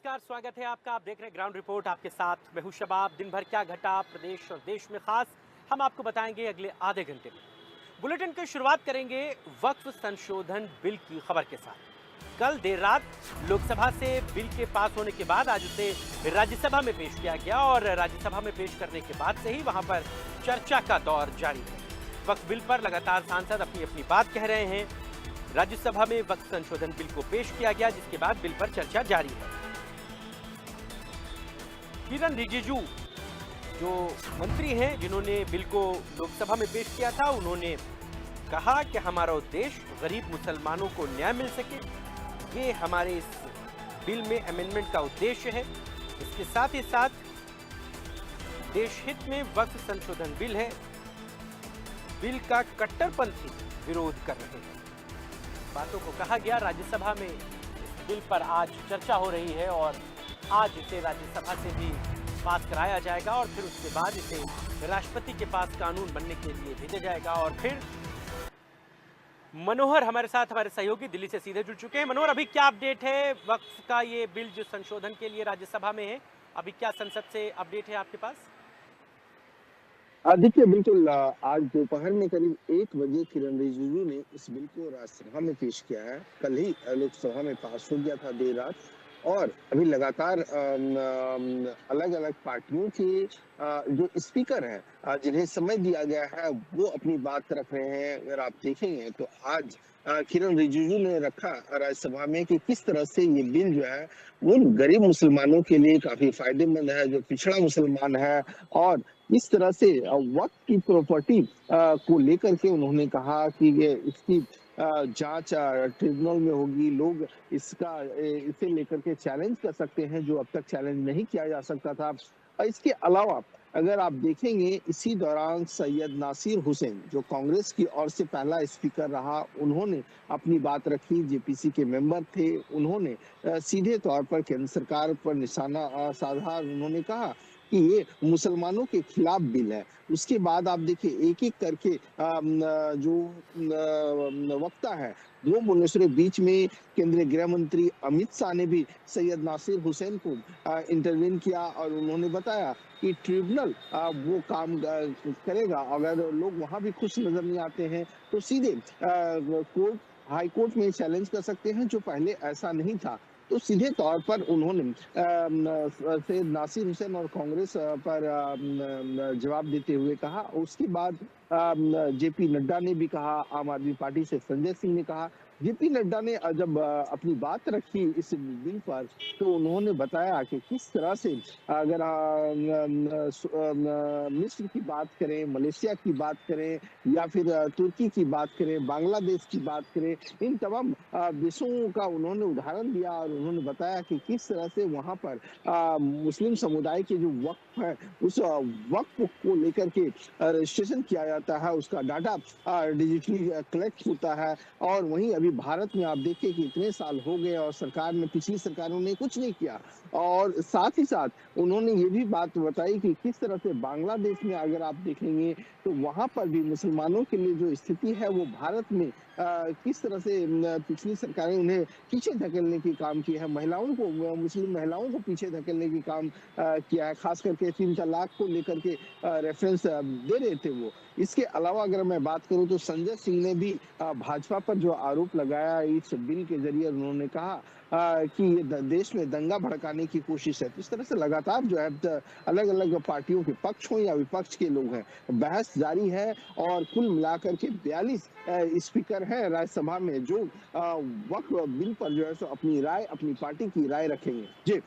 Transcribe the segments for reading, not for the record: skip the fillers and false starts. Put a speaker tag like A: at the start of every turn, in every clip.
A: नमस्कार, स्वागत है आपका। आप देख रहे हैं ग्राउंड रिपोर्ट, आपके साथ मैं हूं शबाब। दिन भर क्या घटा प्रदेश और देश में खास, हम आपको बताएंगे अगले आधे घंटे में। बुलेटिन की शुरुआत करेंगे वक्फ संशोधन बिल की खबर के साथ। कल देर रात लोकसभा से बिल के पास होने के बाद आज उसे राज्यसभा में पेश किया गया और राज्यसभा में पेश करने के बाद से ही वहां पर चर्चा का दौर जारी है। वक्फ बिल पर लगातार सांसद अपनी अपनी बात कह रहे हैं। राज्यसभा में वक्फ संशोधन बिल को पेश किया गया, जिसके बाद बिल पर चर्चा जारी है। किरण रिजिजू जो मंत्री हैं, जिन्होंने बिल को लोकसभा में पेश किया था, उन्होंने कहा कि हमारा उद्देश्य गरीब मुसलमानों को न्याय मिल सके, ये हमारे इस बिल में अमेंडमेंट का उद्देश्य है। इसके साथ ही साथ देश हित में वक्फ संशोधन बिल है, बिल का कट्टरपंथी विरोध कर रहे हैं। बातों को कहा गया। राज्यसभा में इस बिल पर आज चर्चा हो रही है और आज इसे राज्यसभा से भी पास कराया जाएगा और फिर उसके बाद इसे राष्ट्रपति के पास कानून बनने के लिए भेजा जाएगा। और फिर मनोहर हमारे साथ, हमारे सहयोगी दिल्ली से सीधे जुड़ चुके हैं। मनोहर, अभी क्या अपडेट है वक्फ का ये बिल जो संशोधन के लिए राज्यसभा में है, अभी क्या संसद से अपडेट है आपके पास?
B: देखिए बिल्कुल आज दोपहर में करीब 1 बजे किरण रिजिजू ने इस बिल को राज्यसभा में पेश किया है। कल ही लोकसभा में पास हो गया था देर रात और अभी लगातार अलग-अलग पार्टियों के जो स्पीकर हैं जिन्हें समय दिया गया है वो अपनी बात रख रहे हैं। अगर आप देखेंगे तो आज किरण रिजिजू ने रखा राज्यसभा में कि किस तरह से ये बिल जो है वो गरीब मुसलमानों के लिए काफी फायदेमंद है, जो पिछड़ा मुसलमान है। और इस तरह से वक्फ की प्रॉपर्टी को लेकर के उन्होंने कहा कि ये इसकी जांच ट्रिब्यूनल में होगी। लोग इसे लेकर के चैलेंज कर सकते हैं, जो अब तक चैलेंज नहीं किया जा सकता था। और इसके अलावा अगर आप देखेंगे इसी दौरान सैयद नासिर हुसैन जो कांग्रेस की ओर से पहला स्पीकर रहा, उन्होंने अपनी बात रखी। जेपीसी के मेंबर थे, उन्होंने सीधे तौर पर केंद्र सरकार पर निशाना साधा। उन्होंने कहा कि ये मुसलमानों के खिलाफ बिल है। उसके बाद आप देखिए एक-एक करके जो वक्ता है, 2 मुनसरे बीच में केंद्रीय गृह मंत्री अमित शाह ने भी सैयद नासिर हुसैन को इंटरवीन किया और उन्होंने बताया कि ट्रिब्यूनल वो काम करेगा। अगर लोग वहाँ भी खुश नजर नहीं आते हैं तो सीधे कोर्ट हाई कोर्ट में चैलेंज कर सकते हैं, जो पहले ऐसा नहीं था। तो सीधे तौर पर उन्होंने सैयद नासिर हुसैन और कांग्रेस पर जवाब देते हुए कहा। उसके बाद जेपी नड्डा ने भी कहा, आम आदमी पार्टी से संजय सिंह ने कहा। जेपी नड्डा ने जब अपनी बात रखी इस बिल पर तो उन्होंने बताया कि किस तरह से अगर मिस्र की बात करें, मलेशिया की बात करें या फिर तुर्की की बात करें, बांग्लादेश की बात करें, इन तमाम देशों का उन्होंने उदाहरण दिया और उन्होंने बताया कि किस तरह से वहाँ पर मुस्लिम समुदाय के जो वक्फ है उस वक्फ को लेकर के रजिस्ट्रेशन किया जाता है, उसका डाटा डिजिटली कलेक्ट होता है। और वहीं अभी भारत में आप देखिए कि इतने साल हो गए और पिछली सरकारों ने कुछ नहीं किया। और साथ ही साथ उन्होंने ये भी बात बताई कि किस तरह से बांग्लादेश में अगर आप देखेंगे तो वहाँ पर भी मुसलमानों के लिए जो स्थिति है वो भारत में किस तरह से पिछली सरकारें उन्हें पीछे धकेलने की काम किया है। महिलाओं को, मुस्लिम महिलाओं को पीछे धकेलने की काम किया है, खास करके 3 तलाक को लेकर के रेफरेंस दे रहे थे वो। इसके अलावा अगर मैं बात करूं तो संजय सिंह ने भी भाजपा पर जो आरोप लगाया इस बिल के जरिए, उन्होंने कहा कि ये देश में दंगा भड़काने की कोशिश है। तो इस तरह से लगातार जो है अलग-अलग पार्टियों के पक्ष हो या विपक्ष के लोग हैं, बहस जारी है। और कुल मिलाकर के 42 स्पीकर हैं राज्यसभा में जो वक्फ बिल पर जो है सो अपनी राय, अपनी पार्टी की राय रखेंगे। जी।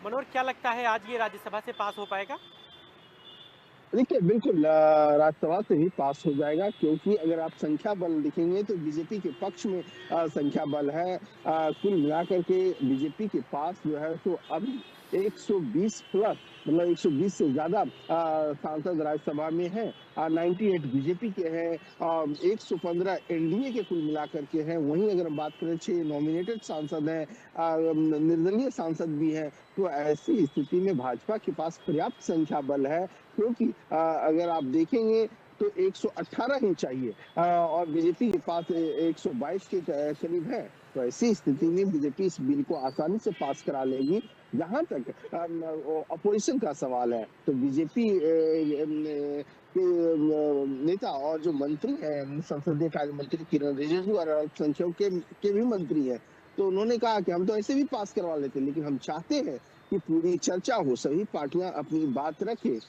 A: मनोहर, क्या लगता है आज ये राज्यसभा से पास हो पाएगा?
B: देखिए बिल्कुल राज्यसभा से ही पास हो जाएगा, क्योंकि अगर आप संख्या बल देखेंगे तो बीजेपी के पक्ष में संख्या बल है। कुल मिलाकर के बीजेपी के पास जो है तो अभी 120 प्लस, मतलब 120 से ज्यादा सांसद राज्यसभा में हैं। 98 बीजेपी के हैं और 115 एनडीए के कुल मिलाकर के हैं। वहीं अगर हम बात करें 6 नॉमिनेटेड सांसद हैं, निर्दलीय सांसद भी हैं। तो ऐसी स्थिति में भाजपा के पास पर्याप्त संख्या बल है, क्योंकि अगर आप देखेंगे तो 118 ही चाहिए और बीजेपी के पास 122 के करीब है। तो ऐसी स्थिति में बीजेपी इस बिल को आसानी से पास करा लेगी। जहां तक अपोजिशन का सवाल है तो बीजेपी के नेता और जो मंत्री हैं संसदीय कार्य मंत्री किरण रिजिजू और अल्पसंख्यकों के भी मंत्री हैं, तो उन्होंने कहा कि हम तो ऐसे भी पास करवा लेते, लेकिन हम चाहते हैं कि पूरी चर्चा हो, सभी पार्टियां अपनी बात रखें।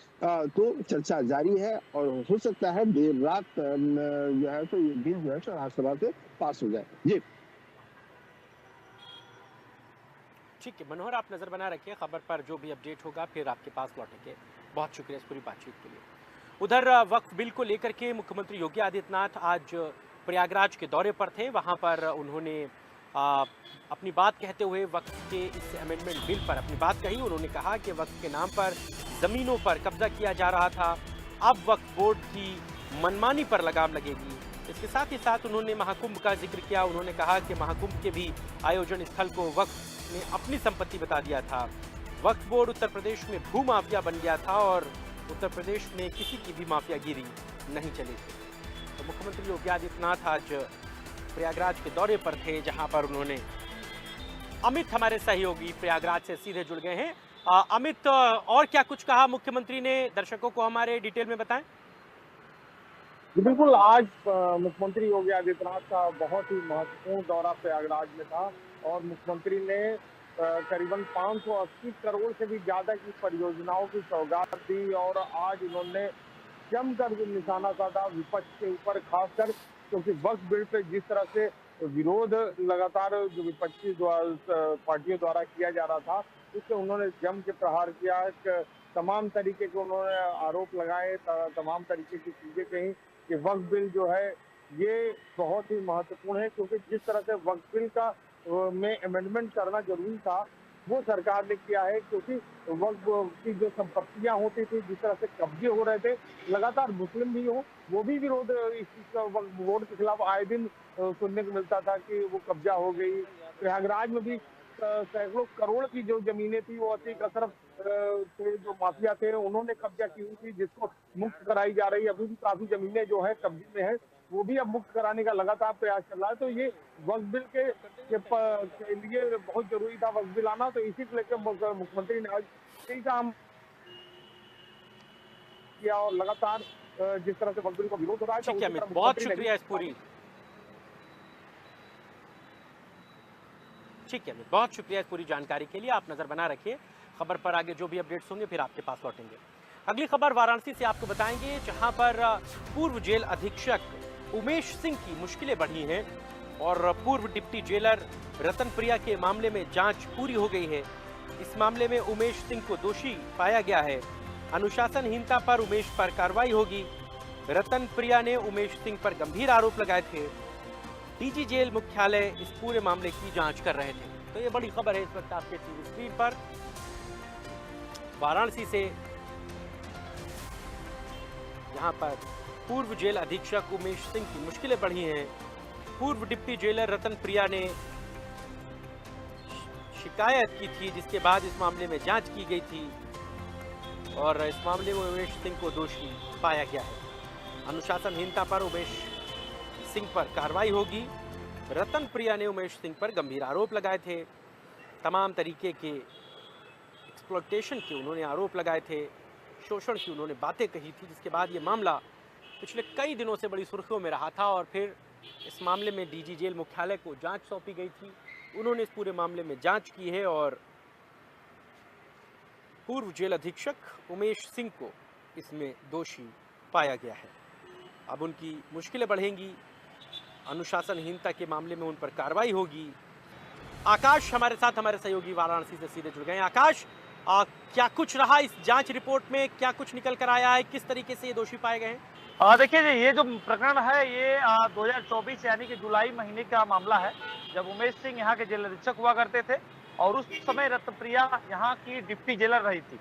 B: तो चर्चा जारी है और हो सकता है देर रात जो है तो ये बिल जो है तो राज्यसभा से पास हो जाए। जी
A: ठीक है मनोहर, आप नज़र बना रखिए खबर पर, जो भी अपडेट होगा फिर आपके पास लौटेंगे। बहुत शुक्रिया इस पूरी बातचीत के लिए। उधर वक्फ बिल को लेकर के मुख्यमंत्री योगी आदित्यनाथ आज प्रयागराज के दौरे पर थे। वहां पर उन्होंने अपनी बात कहते हुए वक्फ के इस अमेंडमेंट बिल पर अपनी बात कही। उन्होंने कहा कि वक्फ के नाम पर ज़मीनों पर कब्जा किया जा रहा था, अब वक्फ बोर्ड की मनमानी पर लगाम लगेगी। इसके साथ ही साथ उन्होंने महाकुंभ का जिक्र किया। उन्होंने कहा कि महाकुंभ के भी आयोजन स्थल को वक्फ ने अपनी संपत्ति बता दिया था। वक्फ बोर्ड उत्तर प्रदेश में भू माफिया बन गया था और उत्तर प्रदेश में किसी की भी माफियागिरी नहीं चलेगी। तो मुख्यमंत्री योगी आदित्यनाथ आज प्रयागराज के दौरे पर थे, जहां पर उन्होंने अमित हमारे सहयोगी प्रयागराज से सीधे जुड़ गए हैं। अमित, और क्या कुछ कहा मुख्यमंत्री ने, दर्शकों को हमारे डिटेल में बताएं।
C: जी बिल्कुल, आज मुख्यमंत्री योगी आदित्यनाथ का बहुत ही महत्वपूर्ण दौरा प्रयागराज में था और मुख्यमंत्री ने करीबन 580 करोड़ से भी ज्यादा की परियोजनाओं की सौगात दी और आज उन्होंने जमकर निशाना साधा विपक्ष के ऊपर, खासकर क्योंकि वक्फ बिल पे जिस तरह से विरोध लगातार जो विपक्षी पार्टियों द्वारा किया जा रहा था, उससे उन्होंने जम के प्रहार किया। तमाम तरीके के उन्होंने आरोप लगाए, तमाम तरीके की चीजें कही कि वक्फ बिल जो है ये बहुत ही महत्वपूर्ण है, क्योंकि जिस तरह से वक्फ बिल का में अमेंडमेंट करना जरूरी था वो सरकार ने किया है, क्योंकि वक्फ की जो संपत्तियां होती थी, जिस तरह से कब्जे हो रहे थे, लगातार मुस्लिम भी हो वो भी विरोध इस चीज का वक्फ बोर्ड के खिलाफ आए दिन सुनने को मिलता था कि वो कब्जा हो गई। प्रयागराज में भी सैकड़ों करोड़ की जो जमीनें थी वो अतीक अशरफ थे, जो माफिया थे, उन्होंने कब्जा की हुई थी, जिसको मुक्त कराई जा रही है। अभी भी काफी जमीनें जो है कब्जे में है, वो भी अब मुक्त कराने का लगातार प्रयास चल रहा है। तो ये वक्फ बिल के लिए बहुत जरूरी था वक्फ बिल आना, तो इसी को लेकर मुख्यमंत्री ने आज कई काम किया और लगातार जिस तरह से वक्फ बिल का विरोध हो रहा है।
A: ठीक है अमित, बहुत शुक्रिया इस पूरी ठीक है अमित, बहुत शुक्रिया इस पूरी जानकारी के लिए। आप नजर बना रखिए खबर पर, आगे जो भी अपडेट्स होंगे फिर आपके पास लौटेंगे। अगली खबर वाराणसी से आपको बताएंगे, जहां पर पूर्व जेल अधीक्षक उमेश सिंह की मुश्किलें बढ़ी हैं और पूर्व डिप्टी जेलर रतन प्रिया के मामले में जांच पूरी हो गई है। इस मामले में उमेश सिंह को दोषी पाया गया है। अनुशासनहीनता पर उमेश पर कार्रवाई होगी। रतन प्रिया ने उमेश सिंह पर गंभीर आरोप लगाए थे। डीजी जेल मुख्यालय इस पूरे मामले की जांच कर रहे थे। तो ये बड़ी खबर है इस वक्त आपके टीवी स्क्रीन पर। वाराणसी से यहाँ पर पूर्व जेल अधीक्षक उमेश सिंह की मुश्किलें बढ़ी हैं। पूर्व डिप्टी जेलर रतन प्रिया ने शिकायत की थी, जिसके बाद इस मामले में जांच की गई थी और इस मामले में उमेश सिंह को दोषी पाया गया है। अनुशासनहीनता पर उमेश सिंह पर कार्रवाई होगी। रतन प्रिया ने उमेश सिंह पर गंभीर आरोप लगाए थे। तमाम तरीके के एक्सप्लॉयटेशन के उन्होंने आरोप लगाए थे, शोषण की उन्होंने बातें कही थी, जिसके बाद ये मामला पिछले कई दिनों से बड़ी सुर्खियों में रहा था और फिर इस मामले में डीजी जेल मुख्यालय को जांच सौंपी गई थी। उन्होंने इस पूरे मामले में जांच की है और पूर्व जेल अधीक्षक उमेश सिंह को इसमें दोषी पाया गया है। अब उनकी मुश्किलें बढ़ेंगी, अनुशासनहीनता के मामले में उन पर कार्रवाई होगी। आकाश हमारे साथ, हमारे सहयोगी वाराणसी से सीधे जुड़ गए हैं। आकाश, क्या कुछ रहा इस जांच रिपोर्ट में, क्या कुछ निकल कर आया है, किस तरीके से ये दोषी पाए गए हैं?
D: देखिए जी, ये जो प्रकरण है ये 2024 यानी कि जुलाई महीने का मामला है, जब उमेश सिंह यहाँ के जेल अधीक्षक हुआ करते थे और उस समय रत्नप्रिया यहाँ की डिप्टी जेलर रही थी।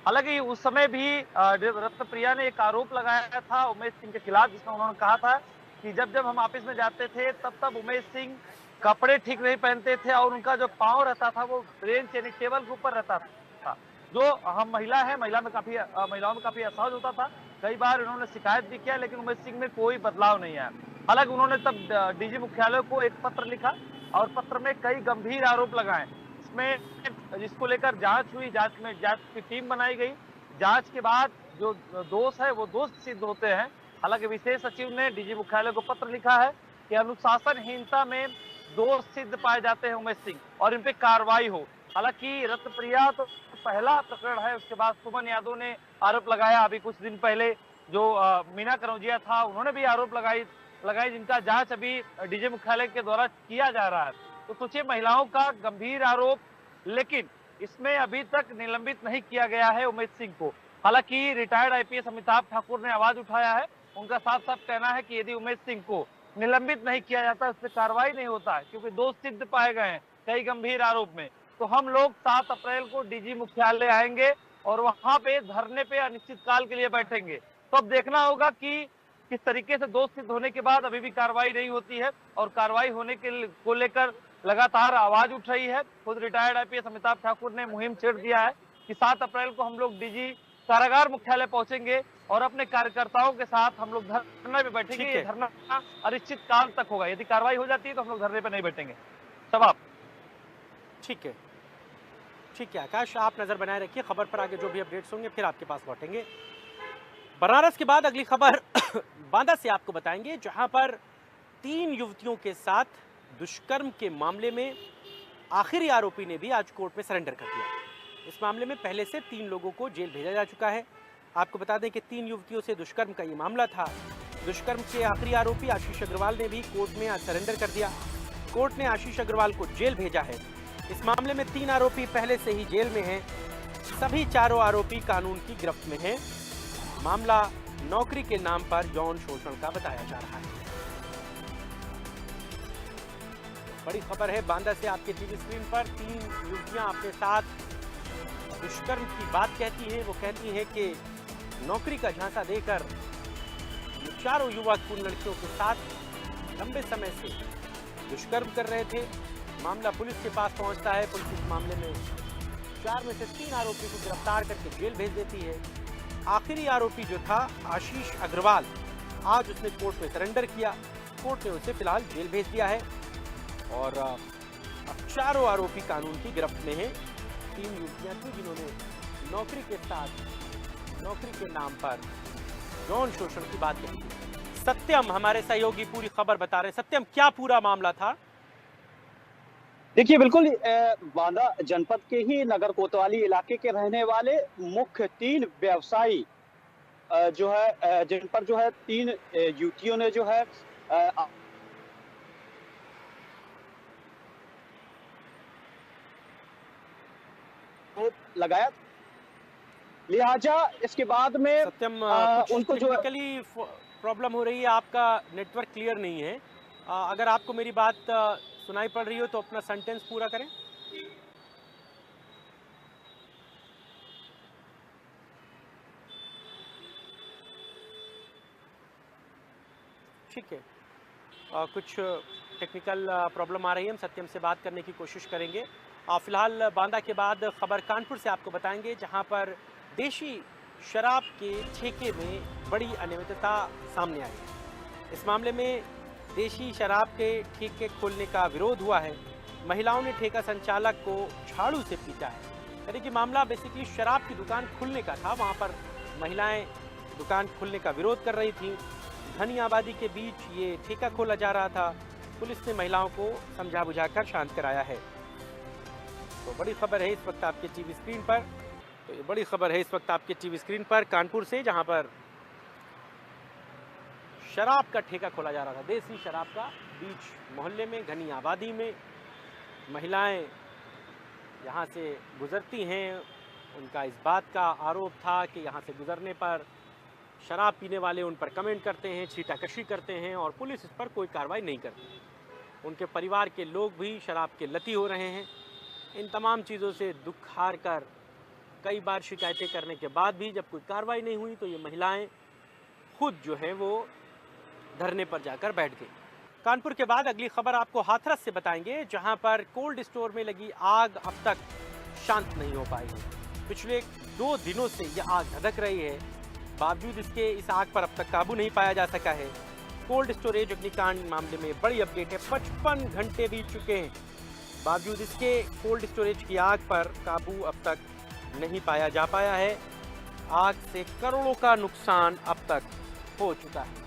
D: हालांकि उस समय भी रत्नप्रिया ने एक आरोप लगाया था उमेश सिंह के खिलाफ, जिसमें उन्होंने कहा था कि जब जब हम ऑफिस में जाते थे तब तब उमेश सिंह कपड़े ठीक नहीं पहनते थे और उनका जो पाँव रहता था वो बेंच यानी टेबल के ऊपर रहता था, जो हम महिलाओं में काफी असहज होता था। कई बार इन्होंने शिकायत भी किया, लेकिन उमेश सिंह में कोई बदलाव नहीं आया। हालांकि उन्होंने तब डीजी मुख्यालय को एक पत्र लिखा और पत्र में कई गंभीर आरोप लगाए। इसमें जिसको लेकर जांच हुई, जांच की टीम बनाई गई। जांच के बाद जो दोष है वो दोष सिद्ध होते हैं। हालांकि विशेष सचिव ने डीजी मुख्यालय को पत्र लिखा है कि अनुशासनहीनता में दोष सिद्ध पाए जाते हैं उमेश सिंह और इन पे कार्रवाई हो। हालांकि रत्नप्रिया तो पहला प्रकरण है, उसके बाद सुमन यादव ने आरोप लगाया। अभी कुछ दिन पहले जो मीना कनौजिया था, उन्होंने भी आरोप लगाई जिनका जांच अभी डीजी मुख्यालय के द्वारा किया जा रहा है। तो सोचिए, महिलाओं का गंभीर आरोप, लेकिन इसमें अभी तक निलंबित नहीं किया गया है उमेश सिंह को। हालांकि रिटायर्ड आईपीएस अमिताभ ठाकुर ने आवाज उठाया है। उनका साफ साफ कहना है कि यदि उमेश सिंह को निलंबित नहीं किया जाता, उस पर कार्रवाई नहीं होता है, क्योंकि दोष सिद्ध पाए गए हैं कई गंभीर आरोप में, तो हम लोग 7 अप्रैल को डीजी मुख्यालय आएंगे और वहां पे धरने पे अनिश्चित काल के लिए बैठेंगे। तो अब देखना होगा कि किस तरीके से दोष सिद्ध होने के बाद अभी भी कार्रवाई नहीं होती है, और कार्रवाई होने को लेकर लगातार आवाज उठ रही है। खुद रिटायर्ड आईपीएस अमिताभ ठाकुर ने मुहिम छेड़ दिया है कि 7 अप्रैल को हम लोग डीजी कारागार मुख्यालय पहुंचेंगे और अपने कार्यकर्ताओं के साथ हम लोग धरने पे बैठेंगे। ये धरना अनिश्चित काल तक होगा। यदि कार्रवाई हो जाती है तो हम लोग धरने पे नहीं बैठेंगे। शबाब।
A: ठीक है आकाश, आप नजर बनाए रखिए खबर पर। आगे जो भी अपडेट्स होंगे फिर आपके पास लौटेंगे। बनारस के बाद अगली खबर बांदा से आपको बताएंगे, जहां पर 3 युवतियों के साथ दुष्कर्म के मामले में आखिरी आरोपी ने भी आज कोर्ट में सरेंडर कर दिया। इस मामले में पहले से 3 लोगों को जेल भेजा जा चुका है। आपको बता दें कि 3 युवतियों से दुष्कर्म का ये मामला था। दुष्कर्म के आखिरी आरोपी आशीष अग्रवाल ने भी कोर्ट में आज सरेंडर कर दिया। कोर्ट ने आशीष अग्रवाल को जेल भेजा है। इस मामले में 3 आरोपी पहले से ही जेल में हैं। सभी चारों आरोपी कानून की गिरफ्त में हैं। मामला नौकरी के नाम पर यौन शोषण का बताया जा रहा है। बड़ी खबर है बांदा से आपके टीवी स्क्रीन पर। 3 युवतियां अपने साथ दुष्कर्म की बात कहती हैं। वो कहती हैं कि नौकरी का झांसा देकर ये चारों युवक उन लड़कियों के साथ लंबे समय से दुष्कर्म कर रहे थे। मामला पुलिस के पास पहुंचता है। पुलिस इस मामले में 4 में से 3 आरोपी को गिरफ्तार करके जेल भेज देती है। आखिरी आरोपी जो था आशीष अग्रवाल, आज उसने कोर्ट में सरेंडर किया। कोर्ट ने उसे फिलहाल जेल भेज दिया है और अब चारों आरोपी कानून की गिरफ्त में हैं। 3 युवतियां थी जिन्होंने नौकरी के साथ नौकरी के नाम पर यौन शोषण की बात कही थी। सत्यम हमारे सहयोगी पूरी खबर बता रहे हैं। सत्यम, क्या पूरा मामला था?
E: देखिए, बिल्कुल बांदा जनपद के ही नगर कोतवाली इलाके के रहने वाले मुख्य 3 व्यवसायी जो है, जिन पर जो है 3 युवतियों ने जो है लगाया। लिहाजा इसके बाद में
A: सत्यम,
E: उनको जो
A: टेक्निकली प्रॉब्लम हो रही है, आपका नेटवर्क क्लियर नहीं है। अगर आपको मेरी बात सुनाई पड़ रही हो तो अपना सेंटेंस पूरा करें। ठीक है, कुछ टेक्निकल प्रॉब्लम आ रही है। हम सत्यम से बात करने की कोशिश करेंगे। फिलहाल बांदा के बाद खबर कानपुर से आपको बताएंगे, जहां पर देशी शराब के ठेके में बड़ी अनियमितता सामने आई है। इस मामले में देशी शराब के ठेके खोलने का विरोध हुआ है। महिलाओं ने ठेका संचालक को झाड़ू से पीटा है। यानी कि मामला बेसिकली शराब की दुकान खुलने का था। वहां पर महिलाएं दुकान खुलने का विरोध कर रही थीं। घनी आबादी के बीच ये ठेका खोला जा रहा था। पुलिस ने महिलाओं को समझा बुझाकर शांत कराया है। तो बड़ी खबर है इस वक्त आपके टीवी स्क्रीन पर। तो ये बड़ी खबर है इस वक्त आपके टीवी स्क्रीन पर कानपुर से, जहां पर शराब का ठेका खोला जा रहा था, देसी शराब का। बीच मोहल्ले में घनी आबादी में महिलाएं यहां से गुजरती हैं। उनका इस बात का आरोप था कि यहां से गुजरने पर शराब पीने वाले उन पर कमेंट करते हैं, छीटाकशी करते हैं और पुलिस इस पर कोई कार्रवाई नहीं करती। उनके परिवार के लोग भी शराब के लती हो रहे हैं। इन तमाम चीज़ों से दुख हार कर कई बार शिकायतें करने के बाद भी जब कोई कार्रवाई नहीं हुई तो ये महिलाएं खुद जो है वो धरने पर जाकर बैठ गई। कानपुर के बाद अगली खबर आपको हाथरस से बताएंगे, जहां पर कोल्ड स्टोर में लगी आग अब तक शांत नहीं हो पाई है। पिछले 2 दिनों से यह आग धधक रही है। बावजूद इसके इस आग पर अब तक काबू नहीं पाया जा सका है। कोल्ड स्टोरेज अग्निकांड मामले में बड़ी अपडेट है। 55 घंटे बीत चुके हैं, बावजूद इसके कोल्ड स्टोरेज की आग पर काबू अब तक नहीं पाया जा पाया है। आग से करोड़ों का नुकसान अब तक हो चुका है।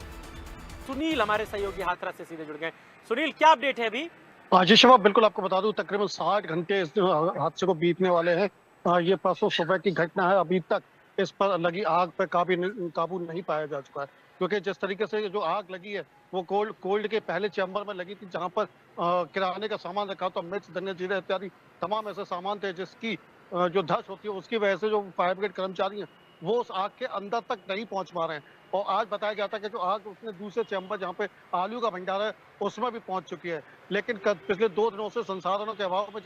A: सुनील हमारे सहयोगी हाथरस से सीधे जुड़ गए। सुनील, क्या अपडेट है अभी?
F: जी शबाब, बिल्कुल आपको बता दूं, तकरीबन 60 घंटे इस हादसे को बीतने वाले हैं। ये परसों सुबह की घटना है। अभी तक इस पर लगी आग पर काबू नहीं पाया जा चुका है, क्योंकि जिस तरीके से जो आग लगी है वो कोल्ड के पहले चैम्बर में लगी थी, जहां पर किराने का सामान रखा था, मिर्च, धनिया, जीरे इत्यादि तमाम ऐसे सामान थे जिसकी जो धस होती है उसकी वजह से जो फायर ब्रिगेड कर्मचारी हैं वो उस आग के अंदर तक नहीं पहुंच पा रहे हैं। और आज बताया गया था कि जो आग उसने दूसरे चैम्बर जहाँ पे आलू का भंडार है उसमें भी पहुंच चुकी है। लेकिन पिछले 2 दिनों से संसाधनों के अभाव में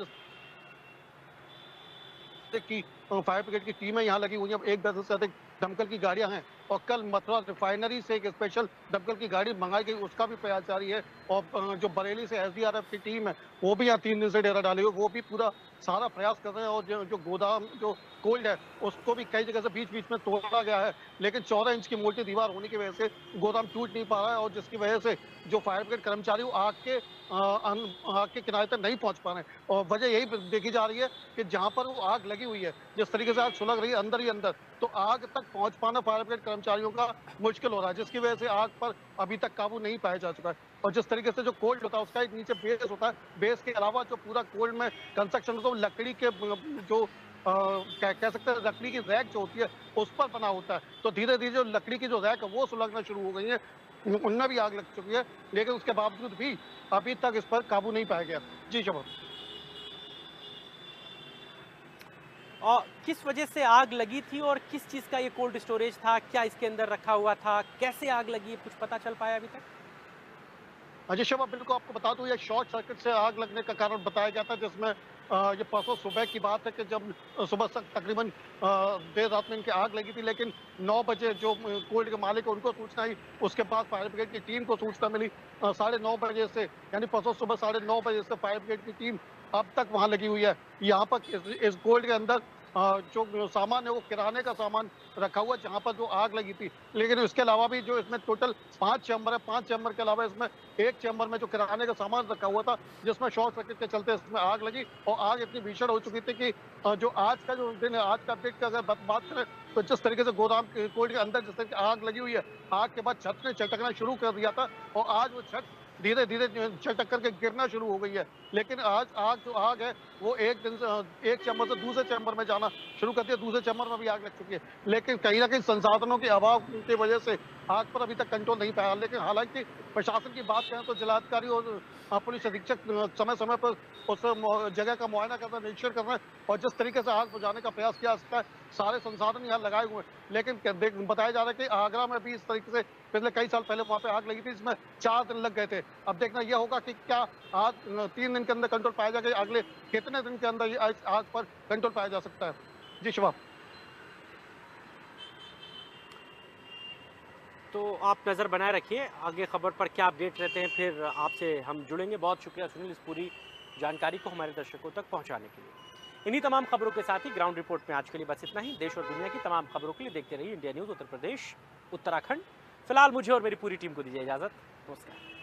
F: की फायर ब्रिगेड की टीमें यहाँ लगी हुई हैं। 1 दर्जन से अधिक दमकल की गाड़ियां हैं और कल मथुरा रिफाइनरी से एक स्पेशल दमकल की गाड़ी मंगाई गई, उसका भी प्रयास जारी है। और जो बरेली से एसडीआरएफ की टीम है वो भी यहाँ 3 दिन से डेरा डाली हुई, वो भी पूरा सारा प्रयास कर रहे हैं। और जो गोदाम जो कोल्ड है उसको भी कई जगह से बीच बीच में तोड़ा गया है, लेकिन 14 इंच की मोटी दीवार होने की वजह से गोदाम टूट नहीं पा रहा है, और जिसकी वजह से जो फायर ब्रिगेड कर्मचारी आग के किनारे तक नहीं पहुंच पा रहे हैं। और वजह यही देखी जा रही है कि जहां पर वो आग लगी हुई है, जिस तरीके से आग सुलग रही है अंदर ही अंदर, तो आग तक पहुंच पाना फायर ब्रिगेड कर्मचारियों का मुश्किल हो रहा है, जिसकी वजह से आग पर अभी तक काबू नहीं पाया जा चुका है। और जिस तरीके से जो कोल्ड होता है उसका एक नीचे बेस होता है, बेस के अलावा जो पूरा कोल्ड में कंस्ट्रक्शन होता है वो लकड़ी के जो कह सकते हैं लकड़ी की रैक जो होती है उस पर बना होता है। तो धीरे धीरे जो लकड़ी की जो रैक है वो सुलगना शुरू हो गई है, उनमें भी आग लग चुकी है, लेकिन उसके बावजूद भी अभी तक इस पर काबू नहीं पाया गया। जी शबाब।
A: और किस वजह से आग लगी थी और किस चीज़ का ये कोल्ड स्टोरेज था, क्या इसके अंदर रखा हुआ था, कैसे आग लगी, कुछ पता चल पाया अभी तक?
F: अजय शबाब, बिल्कुल आपको बता दूं, ये शॉर्ट सर्किट से आग लगने का कारण बताया गया था, जिसमें ये परसों सुबह की बात है कि जब सुबह तक तकरीबन देर रात में इनकी आग लगी थी, लेकिन 9 बजे जो कोल्ड के मालिक है उनको सूचना आई, उसके बाद फायर ब्रिगेड की टीम को सूचना मिली 9:30 बजे से, यानी परसों सुबह 9:30 बजे से फायर ब्रिगेड की टीम अब तक वहां लगी हुई है। यहाँ पर इस कोल्ड के अंदर जो सामान है वो किराने का सामान रखा हुआ जहां पर जो आग लगी थी, लेकिन इसके अलावा भी जो इसमें टोटल 5 चैम्बर है, 5 चैम्बर के अलावा इसमें एक चैम्बर में जो किराने का सामान रखा हुआ था, जिसमें शॉर्ट सर्किट के चलते इसमें आग लगी। और आग इतनी भीषण हो चुकी थी कि जो आज का जो दिन है, आज का अपडेट का अगर बात करें तो जिस तरीके से गोदाम कोल्ड के अंदर जिस तरीके आग लगी हुई है, आग के बाद छत ने चटकना शुरू कर दिया था और आज वो छत धीरे धीरे चटक करके गिरना शुरू हो गई है। लेकिन आज आग है वो एक चैम्बर से दूसरे चैम्बर में जाना शुरू कर दिया, दूसरे चैम्बर में भी आग लग चुकी है, लेकिन कहीं ना कहीं संसाधनों के अभाव की वजह से आग पर अभी तक कंट्रोल नहीं पाया। लेकिन हालांकि प्रशासन की बात करें तो जिलाधिकारी और पुलिस अधीक्षक समय समय पर उस जगह का मुआयना कर रहे हैं, निरीक्षण कर रहे हैं और जिस तरीके से आग बुझाने का प्रयास किया सकता है, सारे संसाधन यहाँ लगाए हुए हैं। लेकिन बताया जा रहा है कि आगरा में भी इस तरीके से पिछले कई साल पहले वहाँ पे आग लगी थी, इसमें 4 दिन लग गए थे। अब देखना यह होगा कि क्या आग 3 दिन के अंदर कंट्रोल पाया जाएगा, अगले कितने दिन के अंदर ये आग पर कंट्रोल पाया जा सकता है। जी शबाब।
A: तो आप नज़र बनाए रखिए, आगे खबर पर क्या अपडेट रहते हैं फिर आपसे हम जुड़ेंगे। बहुत शुक्रिया सुनील इस पूरी जानकारी को हमारे दर्शकों तक पहुंचाने के लिए। इन्हीं तमाम खबरों के साथ ही ग्राउंड रिपोर्ट में आज के लिए बस इतना ही। देश और दुनिया की तमाम खबरों के लिए देखते रहिए इंडिया न्यूज़ उत्तर प्रदेश उत्तराखंड। फिलहाल मुझे और मेरी पूरी टीम को दीजिए इजाज़त। नमस्कार।